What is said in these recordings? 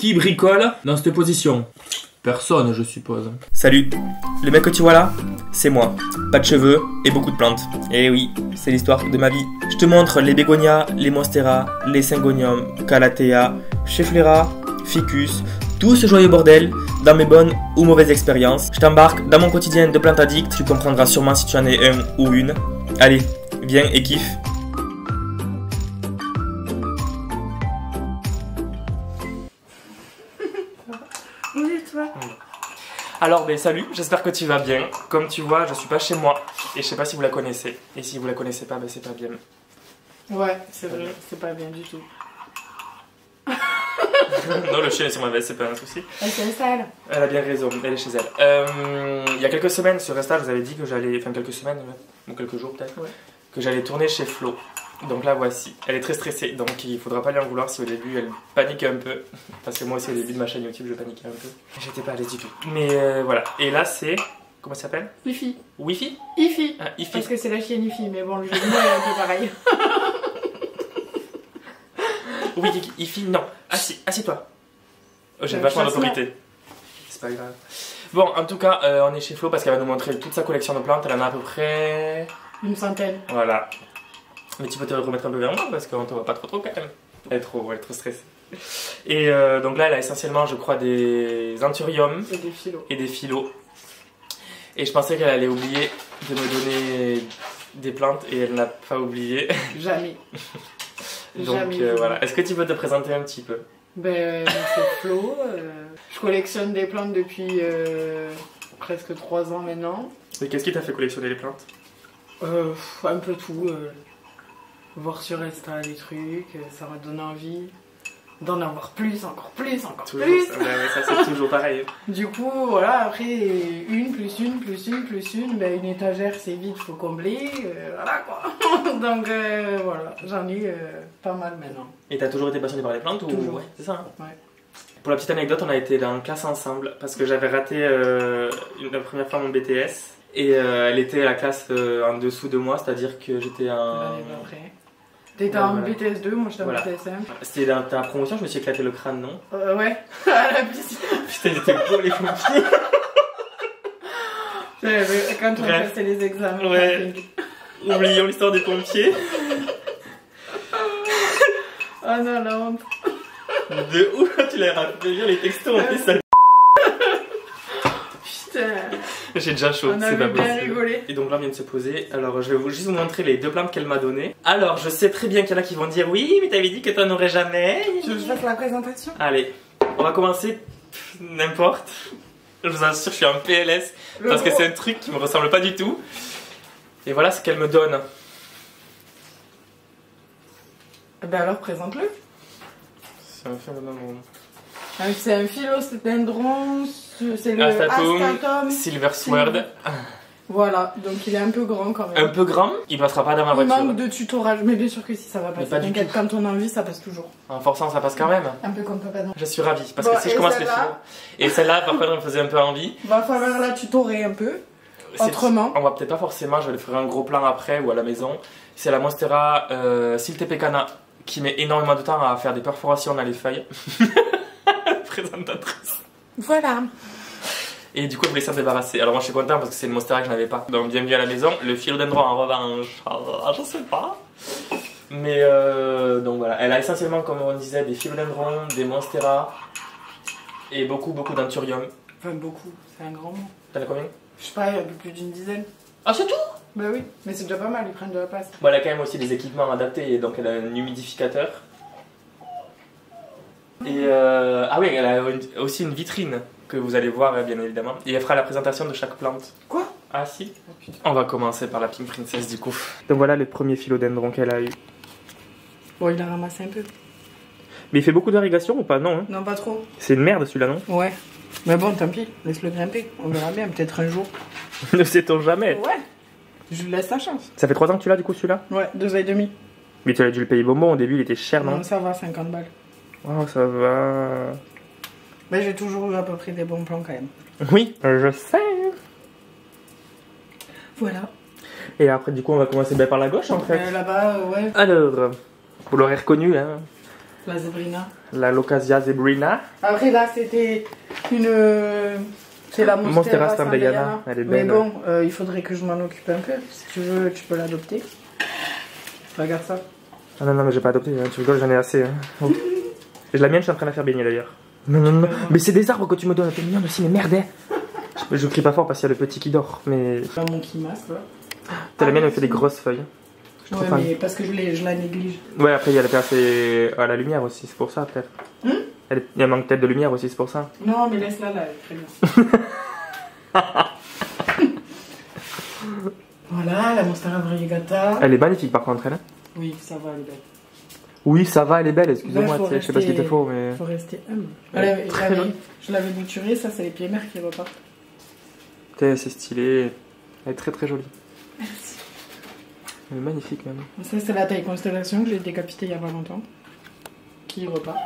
Qui bricole dans cette position? Personne, je suppose. Salut, le mec que tu vois là, c'est moi. Pas de cheveux et beaucoup de plantes. Et oui, c'est l'histoire de ma vie. Je te montre les bégonias, les monsteras, les syngoniums, calathea, schefflera, ficus, tout ce joyeux bordel dans mes bonnes ou mauvaises expériences. Je t'embarque dans mon quotidien de plante addict. Tu comprendras sûrement si tu en es un ou une. Allez, viens et kiffe. Alors salut, j'espère que tu vas bien. Comme tu vois, je suis pas chez moi et je sais pas si vous la connaissez. Et si vous la connaissez pas, c'est pas bien. Ouais, c'est vrai, c'est pas bien du tout. Non, le chien est sur ma veste, c'est pas un souci. Elle s'installe. Elle a bien raison, elle est chez elle. Il y a quelques semaines sur Insta, je vous avais dit que j'allais, enfin quelques semaines, ou quelques jours peut-être, ouais, que j'allais tourner chez Flo. Donc là voici, elle est très stressée, donc il faudra pas lui en vouloir si au début elle panique un peu. Parce que moi aussi au début de ma chaîne YouTube je paniquais un peu. J'étais pas à l'aise du tout. Mais voilà, et là c'est... Comment ça s'appelle? Ifi. Wifi? Ifi. Ah, Ifi. Parce que c'est la chienne Ifi, mais bon, le jeu de mots est un peu pareil. Oui, Ifi, non. Assieds-toi. Oh, j'ai vachement d'autorité. C'est pas grave. Bon, en tout cas, on est chez Flo parce qu'elle va nous montrer toute sa collection de plantes. Elle en a à peu près... Une centaine. Voilà. Mais tu peux te remettre un peu vers moi parce qu'on te voit pas trop quand même. Elle est trop stressée. Et donc là, elle a essentiellement, je crois, des anthuriums. Et des phyllos. Et des phyllos. Et je pensais qu'elle allait oublier de me donner des plantes et elle n'a pas oublié. Jamais. Donc voilà. Est-ce que tu peux te présenter un petit peu? Ben, c'est Flo. Je collectionne des plantes depuis presque 3 ans maintenant. Et qu'est-ce qui t'a fait collectionner les plantes? Un peu tout. Voir sur Insta les trucs, ça m'a donné envie d'en avoir plus, encore plus. Ça c'est toujours pareil. Du coup, voilà, après, une, ben, une étagère c'est vite, faut combler, voilà quoi. Donc voilà, j'en ai pas mal maintenant. Et t'as toujours été passionné par les plantes ou... Toujours. Ouais, c'est ça, hein. Ouais. Pour la petite anecdote, on a été en classe ensemble parce que j'avais raté la première fois mon BTS et elle était à la classe en dessous de moi, c'est-à-dire que j'étais en... L'année d'après. T'étais en BTS 2, moi j'étais en BTS 1. C'était dans ta promotion, je me suis éclaté le crâne, non? Ouais, à la piscine. Putain, ils étaient beaux les pompiers. Quand on passait les examens. Ouais. Oublions l'histoire des pompiers. Oh non, la honte. De où tu l'as rappelé les textos en plus ça. Putain. J'ai déjà chaud, on avait bien rigolé. Et donc là on vient de se poser. Alors je vais juste vous montrer les 2 plantes qu'elle m'a données. Alors je sais très bien qu'il y en a qui vont dire oui mais t'avais dit que t'en aurais jamais. Tu veux que je fasse la présentation? Allez, on va commencer n'importe. Je vous assure je suis en PLS parce que c'est un truc qui me ressemble pas du tout. Et voilà ce qu'elle me donne. Ben alors présente-le. C'est un philodendron. C'est un philodendron, c'est le Astatum Silver Sword. Voilà, donc il est un peu grand quand même. Un peu grand, il passera pas dans ma voiture. Il manque de tutorage, mais bien sûr que si ça va passer. T'inquiète, quand on a envie, ça passe toujours. En forçant, ça passe quand même. Un peu comme papa. Je suis ravie, parce que si je commence les films. Et celle-là, par contre, elle me faisait un peu envie. Va falloir la tutorer un peu. Autrement. On va peut-être pas forcément, je vais le faire un gros plan après ou à la maison. C'est la Monstera Siltepecana qui met énormément de temps à faire des perforations dans les feuilles. Présentatrice. Voilà. Et du coup, je voulais s'en débarrasser. Alors moi, je suis content parce que c'est une Monstera que je n'avais pas. Donc, bienvenue à la maison. Le philodendron, en revanche, je sais pas. Mais donc voilà, elle a essentiellement, comme on disait, des philodendrons, des Monstera et beaucoup d'anthurium. Enfin, beaucoup, c'est un grand mot. T'en as combien? Je sais pas, un peu plus d'une dizaine. Ah, c'est tout? Bah oui, mais c'est déjà pas mal, ils prennent de la place. Bon, elle a quand même aussi des équipements adaptés, donc elle a un humidificateur. Et ah oui, elle a aussi une vitrine que vous allez voir bien évidemment. Et elle fera la présentation de chaque plante. Quoi? Ah si. On va commencer par la Pink Princess du coup. Donc voilà le premier philodendron qu'elle a eu. Bon, il a ramassé un peu. Mais il fait beaucoup d'irrigation ou pas? Non, hein? Non, pas trop. C'est une merde celui-là, non? Ouais. Mais bon, tant pis, laisse-le grimper. On verra bien, peut-être un jour. Ne sait-on jamais? Ouais. Je lui laisse sa chance. Ça fait 3 ans que tu l'as du coup celui-là? Ouais, 2 ans et demi. Mais tu as dû le payer bonbon au début, il était cher, non? Non, ça va, 50 balles. Oh, ça va. Mais j'ai toujours eu à peu près des bons plans quand même. Oui, je sais. Voilà. Et après, du coup, on va commencer par la gauche en fait. Là-bas, ouais. Alors, vous l'aurez reconnu, hein. La Zebrina. La Locasia Zebrina. Après là c'était une... c'est la Monstera Stambayana. Elle est Mais belle. bon, il faudrait que je m'en occupe un peu. Si tu veux, tu peux l'adopter. Regarde ça. Ah non, non, mais j'ai pas adopté, hein. Tu rigoles, j'en ai assez. Hein. Oh. Et la mienne, je suis en train de la faire baigner d'ailleurs. Non, non, non. Mais c'est des arbres que tu me donnes, t'es mignonne aussi, mais merde. Je crie pas fort parce qu'il y a le petit qui dort, mais. Mon qui masse là. La mienne, elle fait des grosses feuilles. Ouais, mais parce que je la néglige. Ouais, après, il y a la place à la lumière aussi, c'est pour ça peut-être. Il y a un manque peut-être de lumière aussi, c'est pour ça. Non, mais laisse-la là, elle est très bien. Voilà, la Monstera Variegata. Elle est magnifique par contre, elle. Hein. Oui, ça va, elle est belle. Oui, ça va, elle est belle, excusez-moi, Ouais, je sais pas ce qui était faux, mais. Faut rester humble. Ouais, Je l'avais bouturée, ça c'est les pieds mères qui repartent. C'est stylé. Elle est très très jolie. Merci. Elle est magnifique même. Ça c'est la taille constellation que j'ai décapitée il y a pas longtemps. Qui repart.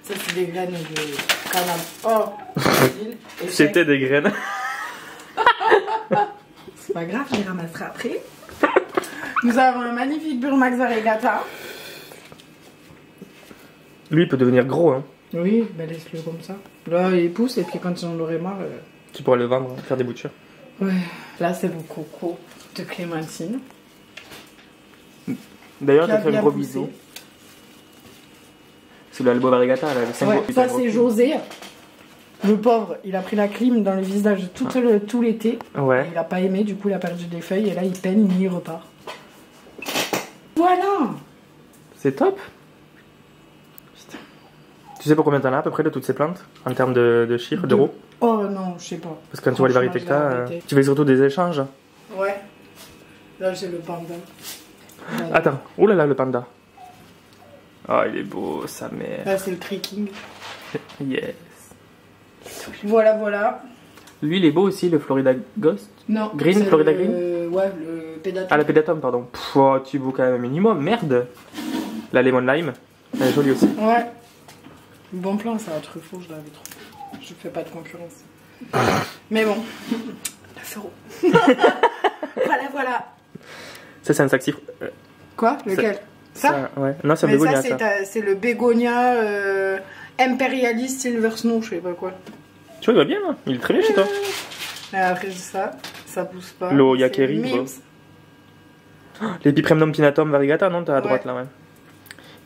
Ça c'est des graines de canal. Oh, C'était des graines. c'est pas grave, je les ramasserai après. Nous avons un magnifique Burmax Variegata. Lui, il peut devenir gros, hein. Oui, ben laisse-le comme ça. Là, il pousse et puis quand ils en auraient marre... Tu pourras le vendre, faire des boutures. Ouais, là c'est mon coco de Clémentine. D'ailleurs, Qui a je te fais un bien gros poussé. bisou. C'est l'Albo Variegata, là. Ouais, ça c'est José. Le pauvre, il a pris la clim dans le visage tout l'été. Ouais. Il a pas aimé, du coup il a perdu des feuilles et là il peine, il repart. Voilà. C'est top. Putain. Tu sais pour combien t'en as à peu près de toutes ces plantes en termes de chiffres, d'euros? Oh non, je sais pas. Parce que quand tu vois les variétés que Franchement, je t'as, l'ai arrêté. tu fais surtout des échanges. Ouais. Là j'ai le panda. Voilà. Attends, oh là là, le panda. Oh, il est beau, sa mère. Là c'est le trekking. Yes. Voilà, voilà. Lui, il est beau aussi, le Florida Ghost. Non. Green, c'est Florida le... Green. Ouais, le pédatum. Ah, le Pédatum, pardon. Pff, oh, tu vaux quand même un minimum, merde. La Lemon Lime, elle est jolie aussi. Ouais. Bon plan, ça, Truffaut, je l'avais trop. Je fais pas de concurrence. Mais bon. 9 euros. Voilà, voilà. Ça, c'est un saxifre. Quoi? Lequel? Ça? Ouais. Non, c'est un Mais bégonia, ça, ça. c'est le bégonia Imperialist Silver Snow, je sais pas quoi. Tu vois, il va bien, hein. Il est très bien chez toi. Et après ça pousse pas. L'eau C'est Yakeri, Mims. Les Pipremnum Pinatum Variegata, non? T'as à droite, là, ouais.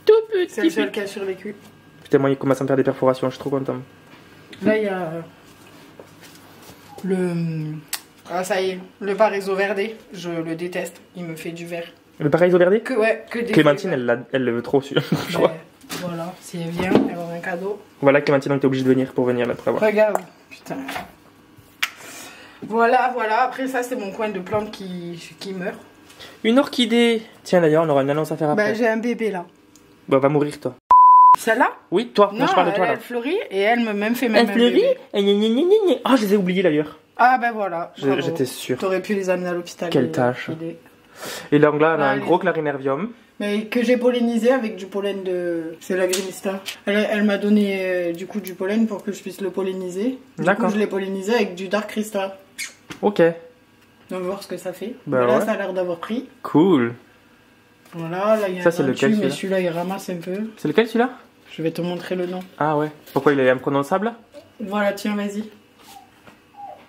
Tout C'est le petit. seul qui a survécu. Putain, moi, il commence à me faire des perforations, je suis trop content. Là, il y a le... Ah, ça y est, le Paraiso Verde, je le déteste, il me fait du vert. Le Paraiso Verde? Que des Clémentine, feuilles elle le veut trop, je crois. vertes. Voilà, si elle vient, elle aura un cadeau. Voilà, Clémentine, donc t'es obligé de venir pour venir là pour avoir. Regarde, putain. Voilà, voilà, après ça, c'est mon coin de plantes qui meurt. Une orchidée. Tiens, d'ailleurs, on aura une annonce à faire après. Bah, j'ai un bébé là. Bah, va mourir, toi. Celle-là? Oui, toi. Non, je parle de toi, là. elle fleurit et elle me même fait même Elle un fleurit. bébé. Oh, je les ai oubliés d'ailleurs. Ah, ben voilà. bravo. J'étais sûr. T'aurais pu les amener à l'hôpital. Quelle tâche. Et donc là, on a un Allez. gros clarinervium. Mais que j'ai pollinisé avec du pollen de... C'est la Grimista. Elle m'a donné du coup du pollen pour que je puisse le polliniser. Du D'accord. coup, je l'ai pollinisé avec du Dark Crystal. Ok. On va voir ce que ça fait. Bah Là, ouais. ça a l'air d'avoir pris. Cool. Voilà, là, il y a Ça, un c'est dentu, lequel, mais celui-là celui-là, il ramasse un peu. C'est lequel celui-là? Je vais te montrer le nom. Ah ouais. Pourquoi il est imprononçable? Voilà, tiens, vas-y.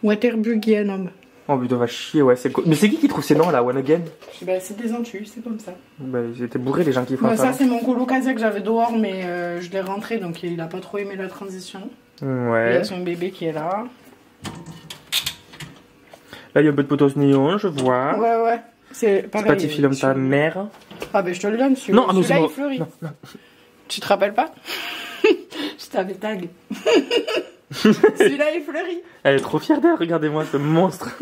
Waterbugianum. Oh putain, va chier, ouais. C'est Mais c'est qui trouve ces noms là, One Again? Bah, c'est des entus, c'est comme ça. Bah, ils étaient bourrés les gens qui font Bah, ça, ça. c'est mon colocasia que j'avais dehors, mais je l'ai rentré, donc il a pas trop aimé la transition. Il y Ouais. a son bébé qui est là. Là, il y a un peu de potos néon, je vois. Ouais, ouais. C'est pareil. Spatifilum ta mère. Ah, ben je te le donne, celui-là. Non, ah non, c'est Celui-là, moi. il fleurit. Non, non. Tu te rappelles pas? Je t'avais tag. Celui-là, il fleurit. Elle est trop fière d'elle, regardez-moi ce monstre.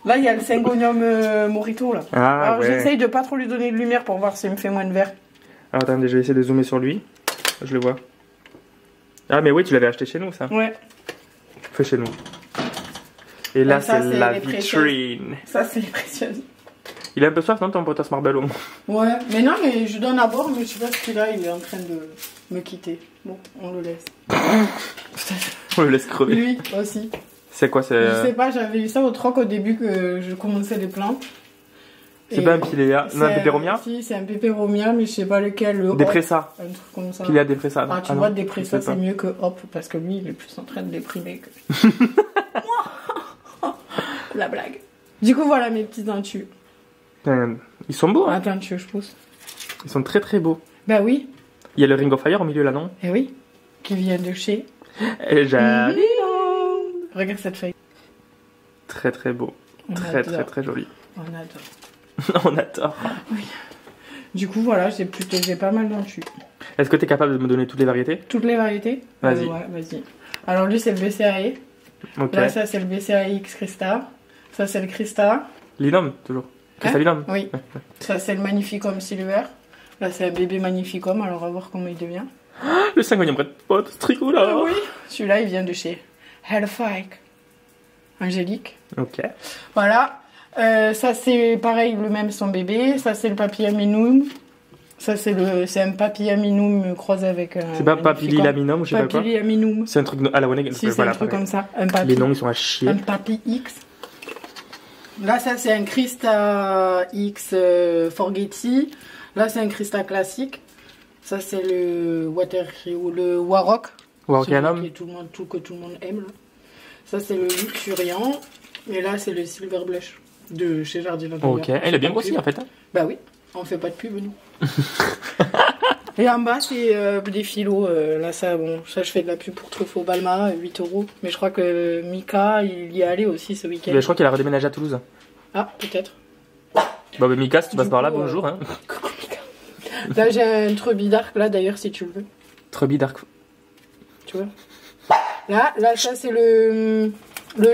Là, il y a le Syngonium Morito, là. Ah Alors, ouais. j'essaye de pas trop lui donner de lumière pour voir s'il me fait moins de vert. Alors attendez, je vais essayer de zoomer sur lui. Je le vois. Ah mais oui, tu l'avais acheté chez nous ça. Ouais. Fait chez nous. Et là, Et ça, c'est c'est la les vitrine. Ça, c'est les précieuses. Il est un peu soif, non, ton potas Marbel au moins. Ouais. Mais non, mais je donne à boire, mais je sais pas ce qu'il a. Il est en train de me quitter. Bon, on le laisse. On le laisse crever. Lui aussi. C'est quoi, c'est... Je sais pas, j'avais eu ça au troc au début que je commençais les plantes. C'est pas un Pilea, non, un Peperomia? Si, c'est un Peperomia, mais je sais pas lequel. Des Pressa. Un truc comme ça. Pilea des Pressa. Ah, tu vois, des Pressa, c'est mieux que Hop, parce que lui, il est plus en train de déprimer que. La blague. Du coup, voilà mes petits dentus. Ils sont beaux, hein? Attends, tu veux que je pousse? Ils sont très très beaux. Bah oui. Il y a le Ring of Fire au milieu là, non? Eh oui. Qui vient de chez. J'adore. Regarde cette feuille. Très très beau. Très très joli. On adore. On adore. Oui. Du coup, voilà, j'ai pas mal dentus. Est-ce que tu es capable de me donner toutes les variétés? Toutes les variétés? Vas-y. Ouais, vas-y. Alors lui, c'est le BCAE. Ok. Là, ça, c'est le BCAX Crista. Ça, c'est le Crista. Linum, toujours. Crista Linum. Oui. Ça, c'est le Magnificum Silver. Là, c'est un bébé Magnificum. Alors, on va voir comment il devient. Le Syngonium Red Pot, ce tricot-là. Oui. Celui-là, il vient de chez Hellfike. Angélique. Ok. Voilà. Ça, c'est pareil, le même son bébé. Ça, c'est le Papilliaminum. Ça, c'est un Papilliaminum croisé avec un. C'est pas Papilliaminum ou je sais pas quoi? Papilliaminum. C'est un truc à la One. Si, c'est un truc comme ça. Un Les noms, ils sont à chier. Un Papi X. Là, ça, c'est un Crista X Forgetti. Là, c'est un Crista classique. Ça, c'est le Warrock. Warrockianum. Que tout le monde aime. Là. Ça, c'est le Luxuriant. Et là, c'est le Silver Blush de chez Jardin Intérieur. Ok, elle est bien grossie en fait. Hein. Bah oui, on fait pas de pub, nous. Et en bas, c'est des filos. Là, ça, bon, ça, je fais de la pub pour Truffaut Balma, 8 €. Mais je crois que Mika, il y est allé aussi ce week-end. Je crois qu'il a redéménagé à Toulouse. Ah, peut-être. Bah, Mika, si tu passes par là, bonjour. Hein. Coucou Mika. Là, j'ai un Trubby Dark, là, d'ailleurs, si tu le veux. Trubby Dark. Tu vois. Là, ça, c'est le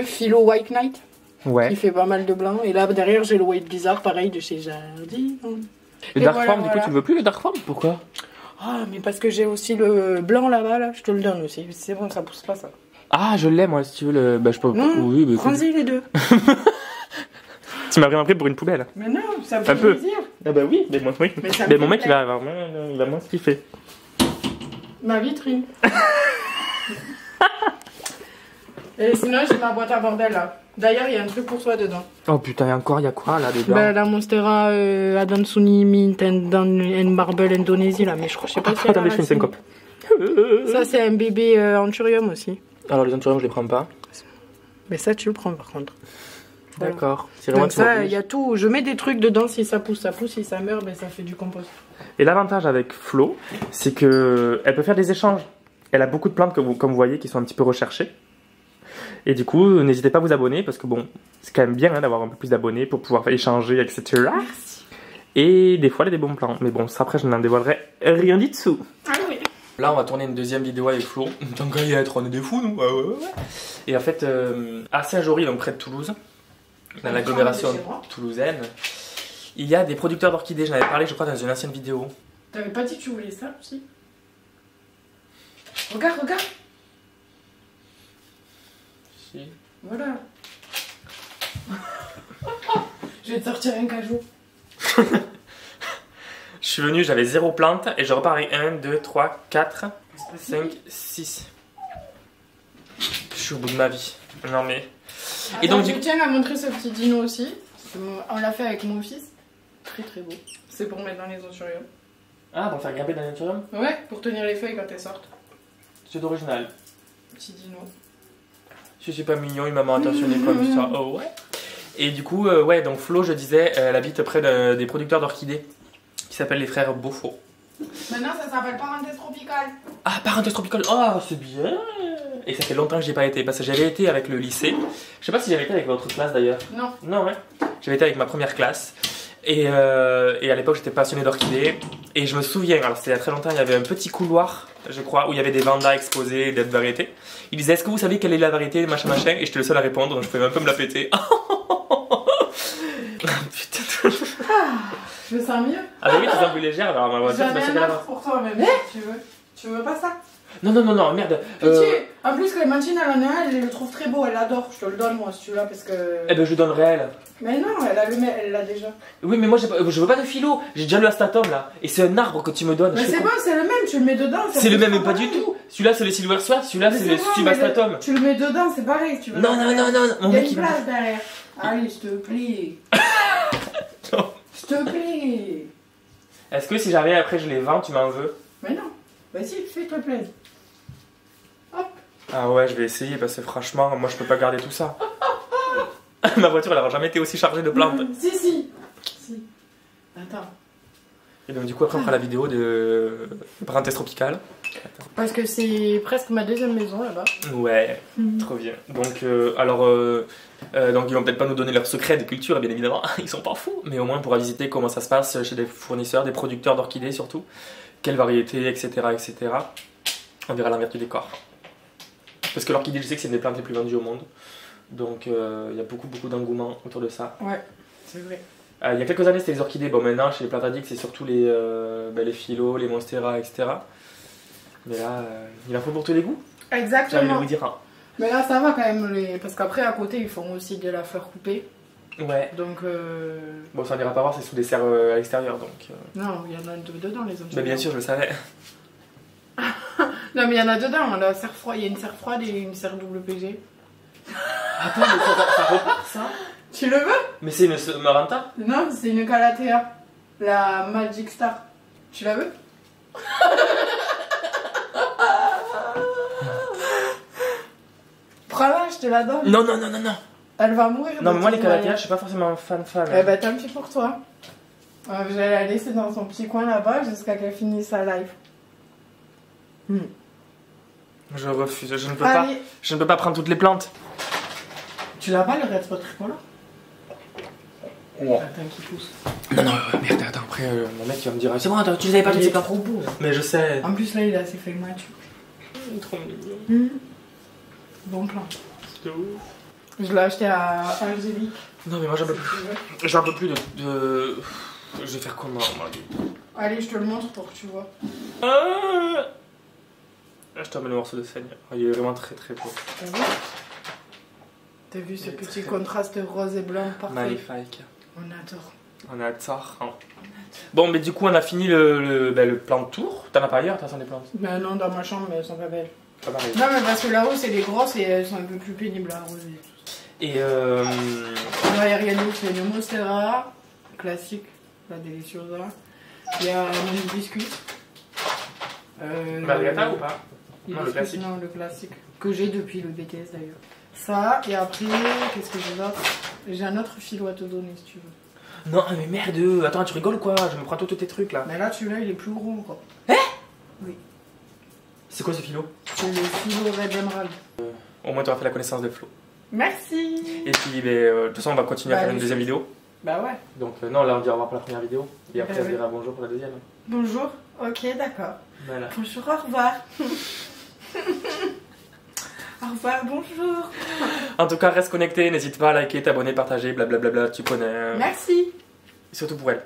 filo White Knight. Ouais. Qui fait pas mal de blanc. Et là, derrière, j'ai le White Blizzard, pareil, de chez Jardin. Le Dark Form, du coup, tu veux plus le Dark Form? Pourquoi? Ah, mais parce que j'ai aussi le blanc là-bas, là, je te le donne aussi. C'est bon, ça pousse pas, ça. Ah, je l'ai, moi, si tu veux le. Bah, je peux. Non, oui, bah, prends-y les deux. Tu m'as vraiment pris pour une poubelle. Mais non, ça me fait Un peu. plaisir. Ah, bah oui, mais moi, oui. Mais mon mec, il va moins se kiffer. Ma vitrine. Et sinon, j'ai ma boîte à bordel là. D'ailleurs, il y a un truc pour toi dedans. Oh putain, et encore, il y a quoi là dedans? Bah, la Monstera Adansuni Mint and Marble Indonésie là, mais je sais pas si. Attends, je fais une syncope. Ça, c'est un bébé Anthurium aussi. Alors, les Anthurium, je les prends pas. Mais ça, tu le prends par contre. Voilà. D'accord. C'est vraiment donc ça, il y a tout. Je mets des trucs dedans, si ça pousse, ça pousse. Si ça meurt, ben ça fait du compost. Et l'avantage avec Flo, c'est que elle peut faire des échanges. Elle a beaucoup de plantes, comme vous voyez, qui sont un petit peu recherchées. Et du coup, n'hésitez pas à vous abonner, parce que bon, c'est quand même bien hein, d'avoir un peu plus d'abonnés pour pouvoir échanger, etc. Merci. Et des fois, elle a des bons plans. Mais bon, ça après, je n'en dévoilerai rien du tout. Ah oui. Là, on va tourner une deuxième vidéo avec Flo. Tant qu'à y être, on est des fous, nous. Ouais. Et en fait, à Saint-Jory, donc près de Toulouse, dans l'agglomération toulousaine, il y a des producteurs d'orchidées. J'en avais parlé, je crois, dans une ancienne vidéo. T'avais pas dit que tu voulais ça aussi? Regarde. Si. Voilà. Je vais te sortir un cajou. Je suis venu, j'avais 0 plante et je repars avec 1, 2, 3, 4, 5, 6. Je suis au bout de ma vie. Non mais. Attends, et donc, je tiens à montrer ce petit dino aussi. On l'a fait avec mon fils. Très très beau. C'est pour mettre dans les anthuriums. Ah, pour faire grimper dans l'anthurium? Ouais, pour tenir les feuilles quand elles sortent. C'est original. Petit dino. Je suis pas mignon, il m'a attentionné comme ça. Oh ouais. Et du coup, ouais, donc Flo, je disais, elle habite près des producteurs d'orchidées qui s'appellent les frères Beaufort. Maintenant, ça s'appelle Parenthèse Tropicale. Ah, Parenthèse Tropicale. Oh, c'est bien. Et ça fait longtemps que j'ai pas été, parce que j'avais été avec le lycée. Je sais pas si j'avais été avec votre classe d'ailleurs. Non. Non, ouais. J'avais été avec ma première classe. Et à l'époque, j'étais passionné d'orchidées. Et je me souviens, alors c'était il y a très longtemps, il y avait un petit couloir, je crois, où il y avait des vandas exposés, des variétés. Il disait, est-ce que vous savez quelle est la variété, machin, machin? Et j'étais le seul à répondre, donc je pouvais un peu me la péter. Putain. Je me sens mieux. Ah bah oui, tu es un peu légère, alors on va dire que J'avais un offre pour toi, mais tu veux pas ça? Non, merde. Pitié. En plus, Clémentine, elle en a un, elle le trouve très beau, elle l'adore. Je te le donne, moi, si tu l'as, parce que. Eh ben, je lui donnerai elle. Mais non, elle l'a déjà. Oui, mais moi, je veux pas de philo. J'ai déjà le astatum là. Et c'est un arbre que tu me donnes. Mais c'est bon, c'est le même, tu le mets dedans. C'est le même, mais pas du tout. Celui-là, c'est le Silver Sword, celui-là, c'est le Subastatum. Tu le mets dedans, c'est pareil. Non. Mon il y a mec, une place derrière. Allez, s'il te plaît. Non. S'il te plaît. Est-ce que si jamais après je les vends, tu m'en veux? Mais non. Vas-y, fais-toi plaisir. Hop. Ah ouais, je vais essayer parce que franchement, moi je peux pas garder tout ça. Ma voiture elle aura jamais été aussi chargée de plantes. Si. Attends. Et donc du coup après on fera la vidéo de parenthèse tropicale. Parce que c'est presque ma deuxième maison là-bas. Ouais, trop bien. Donc donc ils vont peut-être pas nous donner leurs secrets de culture, bien évidemment, ils sont pas fous, mais au moins on pourra visiter comment ça se passe chez des fournisseurs, des producteurs d'orchidées surtout, quelles variétés, etc. etc. On verra l'envers du décor. Parce que l'orchidée, je sais que c'est une des plantes les plus vendues au monde, donc il y a beaucoup d'engouement autour de ça. Ouais, c'est vrai. Il y a quelques années c'était les orchidées, bon maintenant chez les plantes addicts c'est surtout les philo, les monstera, etc. Mais là, il en faut pour tous les goûts. J'ai envie de Exactement. vous dire. Hein. Mais là, ça va quand même, parce qu'après, à côté, ils font aussi de la fleur coupée. Ouais. Donc, Bon, ça on ira pas voir, c'est sous des serres à l'extérieur, donc... non, il y en a deux dedans, les autres. Bah bien sûr, je le savais. Non, mais il y en a dedans, la serre froide, il y a une serre froide et une serre WPG. Attends, mais ça repart, ça? Tu le veux? Mais c'est une Maranta? Non, c'est une Calathea, la Magic Star. Tu la veux? Prends-la, je te la donne. Non. Elle va mourir. Non, mais moi les Calathea, Calathea, je suis pas forcément fan. Eh ben, tant pis pour toi. Je vais la laisser dans son petit coin là-bas jusqu'à qu'elle finisse sa live. Je refuse, je Allez. ne peux pas prendre toutes les plantes. Tu l'as pas le Red Spot tricolore? Ouais. Attends qu'il pousse. Non, merde, attends, après mon mec il va me dire c'est bon, attends, tu les avais pas toutes Il ces est plantes. trop beau. Mais je sais. En plus là il a ses feuilles matures. Trop mignon. Bon plan. C'est ouf. Je l'ai acheté à Angélique. Non, mais moi j'en peux plus. J'en peux plus de... Je vais faire comment, moi? Allez, je te le montre pour que tu vois. Ah, je te remets le morceau de seigne. Il est vraiment très beau. T'as vu? T'as vu ce Il est petit très contraste rose et blanc parfait? magnifique. On adore. On adore. Hein. Bon, mais du coup, on a fini le plan de tour. T'en as pas ailleurs, t'as des plantes? Ben non, dans ma chambre, mais elles sont pas belles. Pas pareil. Non, mais parce que là-haut, c'est les grosses et elles sont un peu plus pénibles à arroser. Et Là, il y a une Monstera, classique, la Deliciosa. Il y a mon biscuit. Margarita ou pas? Non, le Biscuit, classique. Non, le classique. Que j'ai depuis le BTS d'ailleurs. Ça, et après, qu'est-ce que j'ai d'autre? J'ai un autre philo à te donner si tu veux. Non, mais merde. Attends, tu rigoles ou quoi? Je me prends tous tes trucs là. Mais là, celui-là, il est plus gros quoi. C'est quoi ce philo? C'est le philo Red Emerald. Au moins, t'auras fait la connaissance de Flo. Merci. Et puis, de toute façon, on va continuer à Bah, faire une deuxième vidéo. Bah ouais. Donc, non, là, on dit au revoir pour la première vidéo. Et après, Bah, on oui. dira bonjour pour la deuxième. Bonjour. Ok, d'accord. Voilà. Bonjour, au revoir. Au revoir, bonjour. En tout cas, reste connecté. N'hésite pas à liker, t'abonner, partager, blablabla. Tu connais. Merci. Surtout pour elle.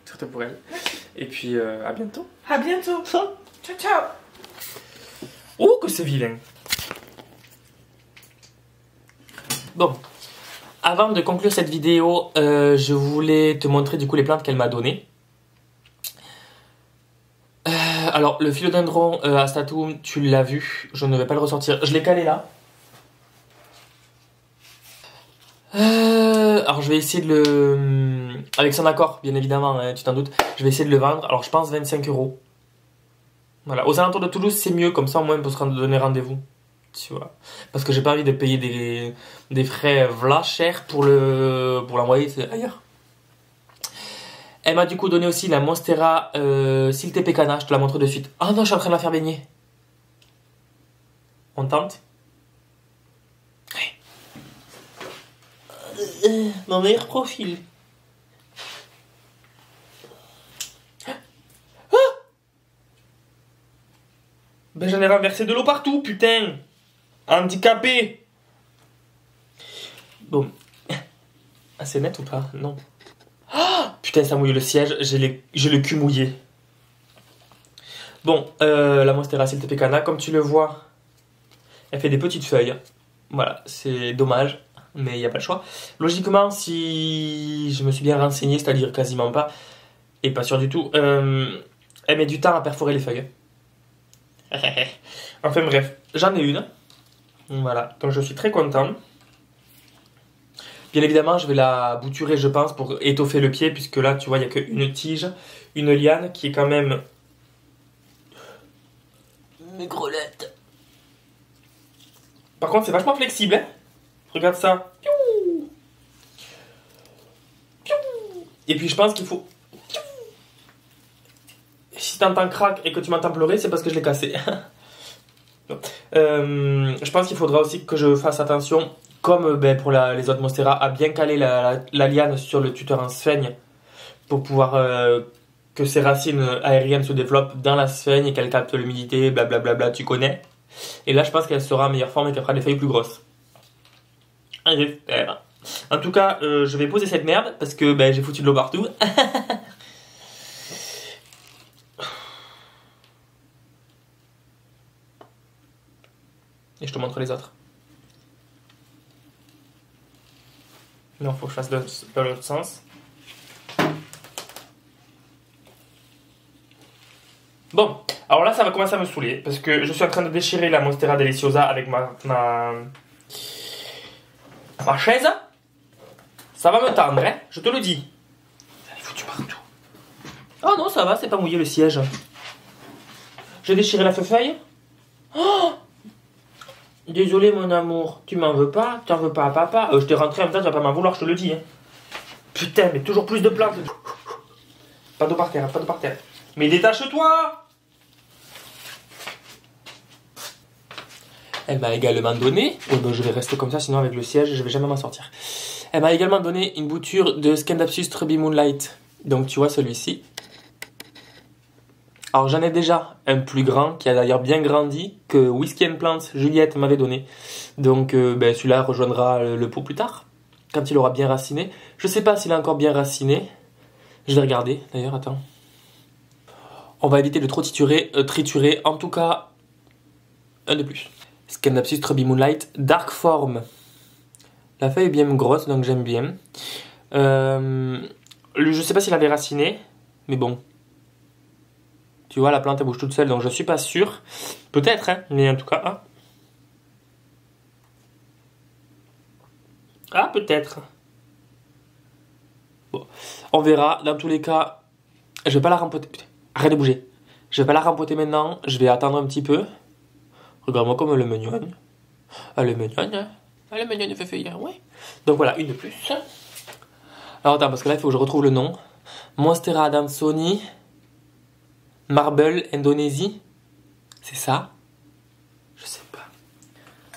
Surtout pour elle. Et puis, à bientôt. À bientôt. Ciao, ciao. Oh, que c'est vilain. Bon, avant de conclure cette vidéo, je voulais te montrer du coup les plantes qu'elle m'a données. Alors, le philodendron astatum, tu l'as vu, je ne vais pas le ressortir. Je l'ai calé là. Alors, je vais essayer de le... Avec son accord, bien évidemment, hein, tu t'en doutes. Je vais essayer de le vendre. Alors, je pense 25 €. Voilà, aux alentours de Toulouse, c'est mieux, comme ça au moins on peut se donner rendez-vous. Tu vois. Parce que j'ai pas envie de payer des frais v'là chers pour l'envoyer ailleurs. Elle m'a du coup donné aussi la Monstera Silte Pecana, je te la montre de suite. Ah non, je suis en train de la faire baigner. On tente? Mon meilleur profil. Ben j'en ai renversé de l'eau partout, putain. Handicapé. Bon. Ah, c'est net ou pas? Non. Oh, putain, ça mouille le siège. J'ai le cul mouillé. Bon, la Monstera Silte Pecana, comme tu le vois, elle fait des petites feuilles. Voilà, c'est dommage, mais il n'y a pas le choix. Logiquement, si je me suis bien renseigné, c'est-à-dire quasiment pas, et pas sûr du tout, elle met du temps à perforer les feuilles. Enfin bref, j'en ai une. Voilà, donc je suis très content. Bien évidemment, je vais la bouturer, je pense, pour étoffer le pied, puisque là, tu vois, il n'y a qu'une tige, une liane qui est quand même... Mes grelottes. Par contre, c'est vachement flexible, hein. Regarde ça. Et puis, je pense qu'il faut... Si t'entends crack et que tu m'entends pleurer, c'est parce que je l'ai cassé. Je pense qu'il faudra aussi que je fasse attention, comme pour les autres Monstera, à bien caler la liane sur le tuteur en sphaigne pour pouvoir que ses racines aériennes se développent dans la sphaigne et qu'elle capte l'humidité, blablabla, tu connais. Et là, je pense qu'elle sera en meilleure forme et qu'elle fera des feuilles plus grosses. J'espère. En tout cas, je vais poser cette merde parce que j'ai foutu de l'eau partout. Et je te montre les autres. Non, faut que je fasse dans l'autre sens. Bon, alors là, ça va commencer à me saouler parce que je suis en train de déchirer la Monstera Deliciosa avec ma chaise. Ça va me tendre, hein, je te le dis. Ça est foutu partout. Oh non, ça va, c'est pas mouillé le siège. J'ai déchiré la feuille. Oh! Désolé mon amour, tu m'en veux pas? T'en veux pas à papa? Je t'ai rentré en même temps, tu vas pas m'en vouloir, je te le dis. Hein. Putain, mais toujours plus de plantes. Pas d'eau par terre, pas d'eau par terre. Mais détache-toi! Elle m'a également donné... Oh, je vais rester comme ça, sinon avec le siège, je vais jamais m'en sortir. Elle m'a également donné une bouture de Scandapsus Trubby Moonlight. Donc tu vois celui-ci. Alors j'en ai déjà un plus grand qui a d'ailleurs bien grandi que Whiskey and Plants Juliette m'avait donné. Donc celui-là rejoindra le pot plus tard, quand il aura bien raciné. Je sais pas s'il a encore bien raciné. Je vais regarder d'ailleurs, attends. On va éviter de trop triturer. En tout cas, un de plus. Scandapsus Trubby Moonlight Dark Form. La feuille est bien grosse, donc j'aime bien. Je sais pas s'il avait raciné, mais bon. Tu vois, la plante elle bouge toute seule, donc je suis pas sûr. Peut-être, hein, mais en tout cas... Ah, peut-être. Bon, on verra. Dans tous les cas, je vais pas la rempoter. Putain, arrête de bouger. Je vais pas la rempoter maintenant, je vais attendre un petit peu. Regarde-moi comme elle est mignonne. Elle est mignonne, hein. Elle est mignonne, elle fait feuillir, ouais. Donc voilà, une de plus. Alors attends, parce que là, il faut que je retrouve le nom. Monstera Adansoni... Marble Indonésie, c'est ça? Je sais pas.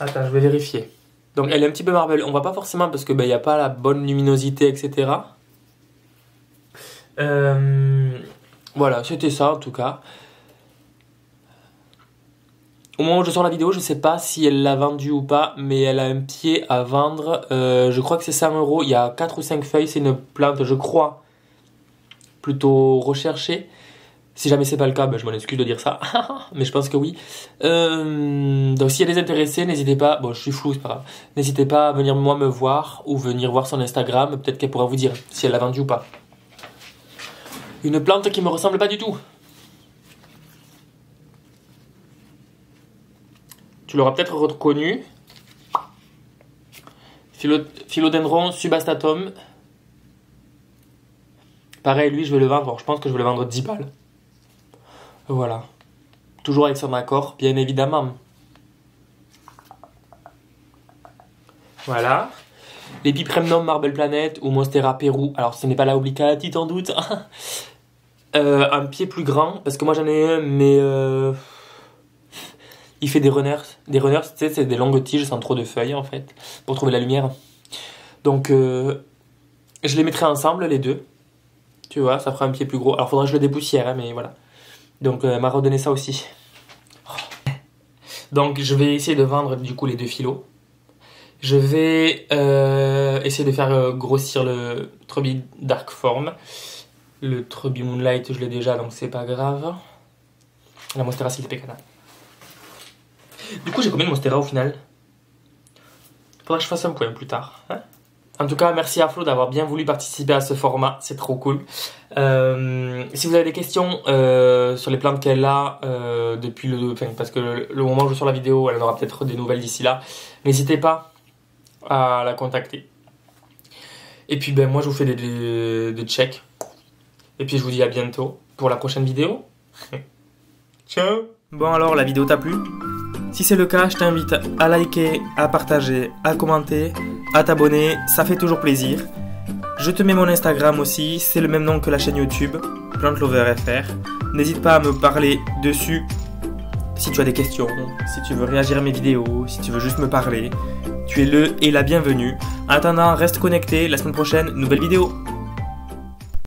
Attends, je vais vérifier. Donc elle est un petit peu marble, on voit pas forcément parce que il n'y a pas la bonne luminosité, etc. Voilà, c'était ça en tout cas. Au moment où je sors la vidéo, je sais pas si elle l'a vendu ou pas, mais elle a un pied à vendre. Je crois que c'est 100 €. Il y a 4 ou 5 feuilles, c'est une plante, je crois, plutôt recherchée. Si jamais c'est pas le cas, je m'en excuse de dire ça, mais je pense que oui. Donc s'il y a des intéressés, n'hésitez pas, bon je suis flou, c'est pas grave, n'hésitez pas à venir me voir ou venir voir son Instagram, peut-être qu'elle pourra vous dire si elle l'a vendu ou pas. Une plante qui me ressemble pas du tout. Tu l'auras peut-être reconnu. Philodendron subastatum. Pareil, lui je vais le vendre, je pense que je vais le vendre 10 balles. Voilà. Toujours avec son accord, bien évidemment. Voilà. L'Epipremnum Marble Planet ou Monstera Pérou. Alors, ce n'est pas la Obligati, en doute. Un pied plus grand, parce que moi j'en ai un, mais il fait des runners. Des runners, tu sais, c'est des longues tiges sans trop de feuilles, en fait, pour trouver la lumière. Donc, je les mettrai ensemble, les deux. Tu vois, ça fera un pied plus gros. Alors, faudrait que je le dépoussière, hein, mais voilà. Donc, elle m'a redonné ça aussi. Donc, je vais essayer de vendre, du coup, les 2 filos. Je vais essayer de faire grossir le Trubby Dark Form. Le Trubby Moonlight, je l'ai déjà, donc c'est pas grave. La Monstera Silke Pecana. Du coup, j'ai combien de Monstera au final? Faudra que je fasse un point plus tard. Hein, en tout cas, merci à Flo d'avoir bien voulu participer à ce format, c'est trop cool. Si vous avez des questions sur les plantes qu'elle a depuis parce que le moment où je sors la vidéo, elle en aura peut-être des nouvelles d'ici là. N'hésitez pas à la contacter. Et puis ben moi je vous fais des checks. Et puis je vous dis à bientôt pour la prochaine vidéo. Ciao. Bon alors la vidéo t'a plu? Si c'est le cas, je t'invite à liker, à partager, à commenter, à t'abonner, ça fait toujours plaisir. Je te mets mon Instagram aussi, c'est le même nom que la chaîne YouTube, PlantLoverFR. N'hésite pas à me parler dessus si tu as des questions, si tu veux réagir à mes vidéos, si tu veux juste me parler. Tu es le et la bienvenue. En attendant, reste connecté, la semaine prochaine, nouvelle vidéo.